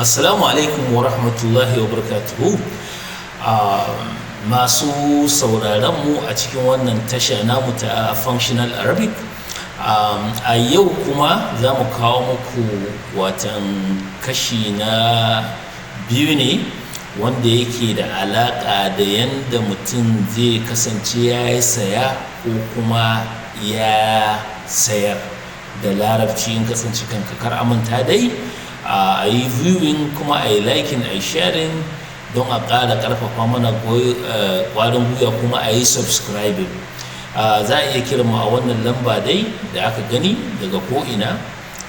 Assalamu alaikum wa rahmatullahi wa barakatuhu. Masu sauraron mu a cikin wannan tasha namu ta Functional Arabic. A yau kuma za mu kawo muku watan kashi na biyu ne wanda yake da alaƙa da yadda mutum zai kasance ya yi saya ko kuma ya sayar da larabci in kasance kanka kar amanta dai a yi viewing kuma a yi liking a yi sharing don a ƙara ƙarfafa mana ƙwarin gwiwa kuma a yi subscribing. Za a iya kiran mu a wannan lamba dai da aka gani daga ko'ina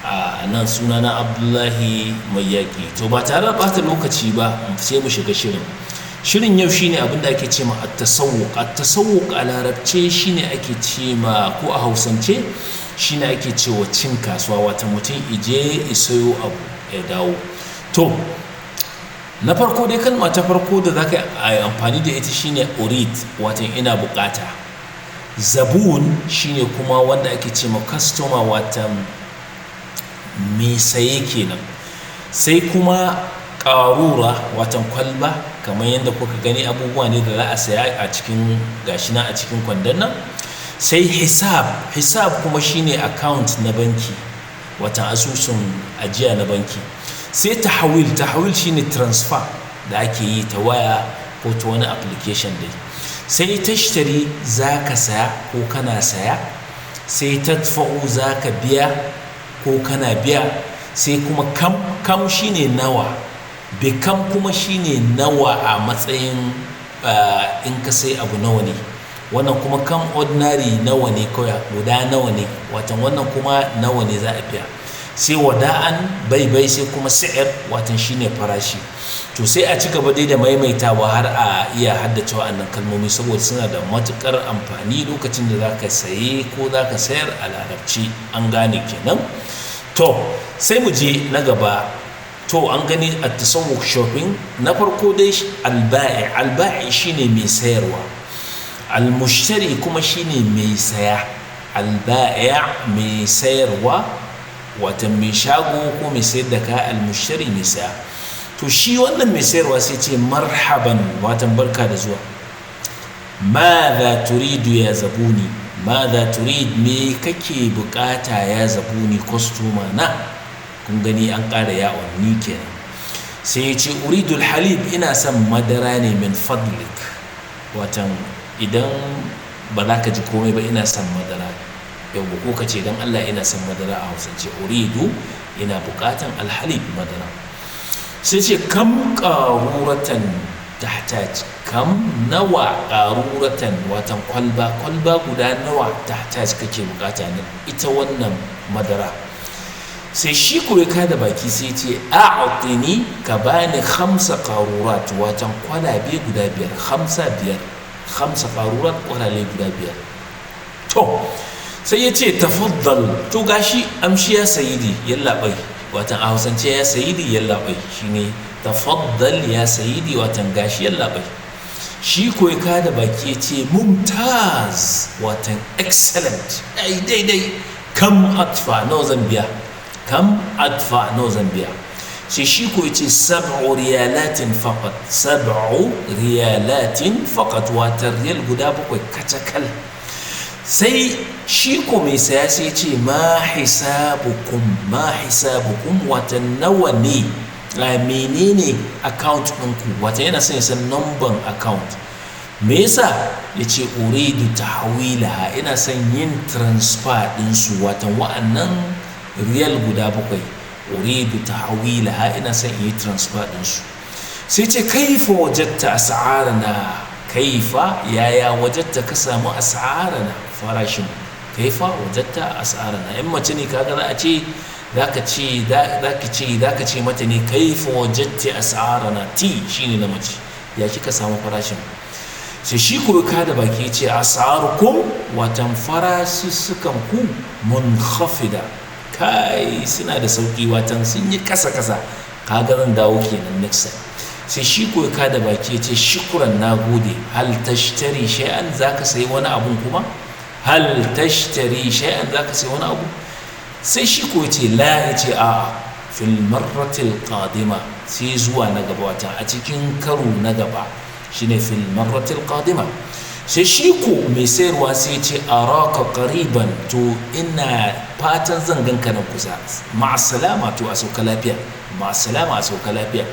a nan sunana Abdullahi Mai Yaƙi. To ba tare da ɓata lokaci ba sai mu shiga shirin yau shine abin da ake ce ma at-tasawwuq. At-tasawwuq a larabce shine ake ce ma, ko a hausance shine ake cewa cin kasuwa, wata mutum ije isayo abu ya dawo. To na farko dai kalma ta farko da zaka yi amfani da ita shine urid, watan ina bukata. Zabun shine kuma wanda ake ce ma customer, watan mai saye kenan. Sai kuma ƙarura, watan kwalba, kamar yadda kuka gani abubuwa ne da za a saya a cikin gashi nan a cikin kwandon nan. Sai hisab kuma shine account na banki, watan asusun ajiya na banki. Sai tahawil shine transfer da ake yi ta waya ko ta wani application dai. Sai tashtari zaka saya ko kana saya. Sai tadfa'u zaka biya ko kana biya. Sai kuma kam shine nawa, bikam kuma shine nawa a matsayin in ka sai abu nawa ne. Wannan kuma kam ordinary nawa ne kawai, guda nawa ne, watan wannan kuma nawa ne za a biya. Sai wada'an bai sai kuma si'ir, watan shine farashi. To sai a ci gaba dai da maimaitawa har a iya haddace wa'annan kalmomi saboda suna da matukar amfani lokacin da zaka saye ko zaka sayar a larabci. An gane kenan. To sai mu je na gaba. To an gani at-tasawwuq shopping. Na farko dai al-ba'i shine mai sayarwa, al-mushtari kuma shine mai saya. Al-ba'i mai sayarwa, watan mai shago ko mai sayar da kaya. Al-mushtari mai saya. To shi wannan mai sayarwa sai ce marhaban, watan barka da zuwa. Madha turidu ya zabuni, madha turid, me kake bukata ya zabuni, customer na. Kun gani an ƙara yawon ni kenan. Sai ya ce uridul halib, ina son madara ne min fadlik, watan idan ba za ka ji komai ba ina son madara yau, ko ka ce don Allah ina son madara a hausance. Uridu ina bukatan alhalib, madara. Sai ce kam ƙaruratan tahtaj, kam nawa ƙaruratan, watan kwalba guda nawa tahtaj kake bukata na ita wannan madara. Sai shi kuwa ka da baki sai ce a'atini, ka bani 5 ƙarurat, watan kwalabe guda 5, 5 ƙarurat, kwalabe guda 5. To sai ya ce tafaddal, to gashi amshi ya sayidi yallaɓai, watan a hausance ya sayidi yallaɓai shine tafaddal ya sayidi, watan gashi yallaɓai. Shi kuwa ka da baki ya ce mumtaz, watan excellent, ai daidai. Kam atfa, nawa zan biya? Kam adfa, nawa zan biya? Sai shi ko yace 7 riyalatin faqat, 7 riyalatin faqat, watan riyal guda 7 kacakal. Sai shi ko mai saya sai ce ma hisabukum, watan nawa ne, menene account ɗinku, watan yana son ya san number account. Me yasa? Ya ce uridu tahwilaha, ina son yin transfer ɗinsu, watan wa'annan riyal guda 7, uridu tahwilaha, ina son yi transfer ɗinsu. Sai ce kaifa wajatta as'arana, kaifa yaya wajatta ka samu as'arana, farashin. Kaifa wajatta as'arana, in mace ne kaga za a ce zaka ce mata ne kaifa wajatti as'arana, ti shine na mace, ya kika samu farashin. Sai shi kuwa ka da baki ce as'arukum, watan farashissukan ku munkhafida, kai suna da sauki, watan sun yi kasa kaga zan dawo kenan next time. Sai shi ko ka da baki ce shukran, nagode. Hal tashtari shay'an, zaka sayi wani abun kuma? Hal tashtari shay'an, zaka sayi wani abu? Sai shi ko ce la, ya ce a fil marratil qadima sai zuwa na gaba, wata a cikin karo na gaba shine fil marratil qadima. sai shi ko mai sayarwa sai ce araka qariban, to ina fatan zan ganka nan kusa, ma'asalama, to a sauka lafiya, ma'asalama, a sauka lafiya.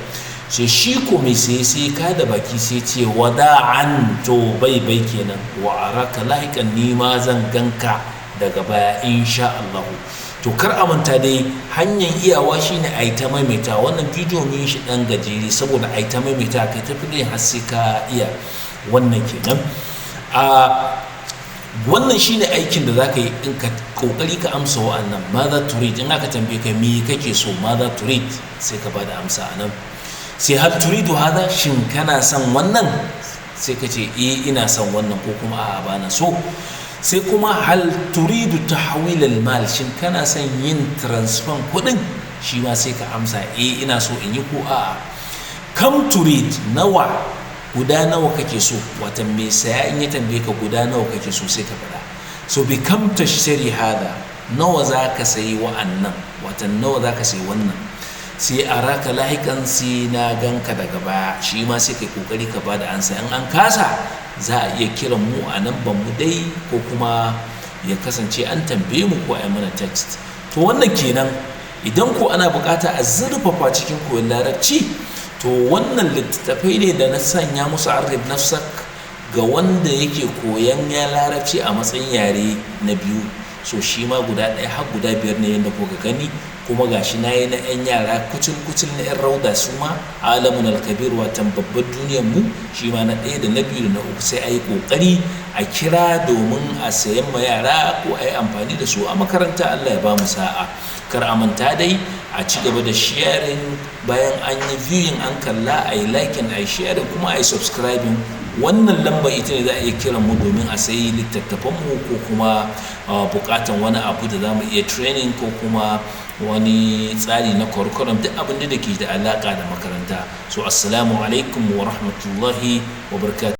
sai shi ko mai sai ka da baki sai ce wada'an, to bai kenan, wa araka lahiqan, ni ma zan ganka daga baya insha Allah. to kar a manta dai hanyar iyawa shine a yi ta maimaita. wannan bidiyo mun shi dan gajeri saboda a yi ta maimaita kai ta fi har sai ka iya wannan kenan. wannan shine aikin da zaka yi in ka kokari ka amsa wa'annan. madha turid, in aka tambaye ka me kake so, madha turid, sai ka bada amsa anan. sai hal turidu hada, shin kana son wannan, sai ka ce ina son wannan, ko kuma a'a bana so. sai kuma hal turidu tahwil al mal, shin kana son yin transfer kudin, shi ma sai ka amsa ina so in yi, ko a'a. kam turid, nawa, guda nawa kake so, wata mai saya in ya tambaye ka guda nawa kake so sai ka faɗa. so bi kam tashtari hada, nawa za ka sayi wa'annan, wata nawa za ka sayi wannan. sai araka lahikan, sai na ganka daga baya, shi ma sai kai kokari ka bada ansa. in an kasa za a iya kiran mu a nan ban mu dai, ko kuma ya kasance an tambaye mu ko a yi mana text. to wannan kenan. idan ko ana bukata a zurfafa cikin koyon larabci, to wannan littattafai ne da na sanya musu arif nafsak ga wanda yake koyan ya larabci a matsayin yare na biyu. so shi ma guda ɗaya har guda 5 ne yadda kuka gani, kuma gashi na yi na 'yan yara kucin na 'yan rauda, su ma alamun alkabir, watan babbar duniyar mu, shi ma na 1 da na 2 da na 3. sai a yi kokari a kira domin a sayan ma yara ko a yi amfani da su a makaranta. Allah ya ba mu sa'a. kar a manta dai a ci gaba da sharing, bayan an yi viewing an kalla, a yi liking, a yi sharing, kuma a yi subscribing. wannan lamba ita ne za a iya kiran mu domin a sayi littattafanmu, ko kuma bukatan wani abu da za mu iya training, ko kuma wani tsari na curriculum, duk abin da ke da alaka da makaranta. so assalamu alaikum wa rahmatullahi wa barakatuh.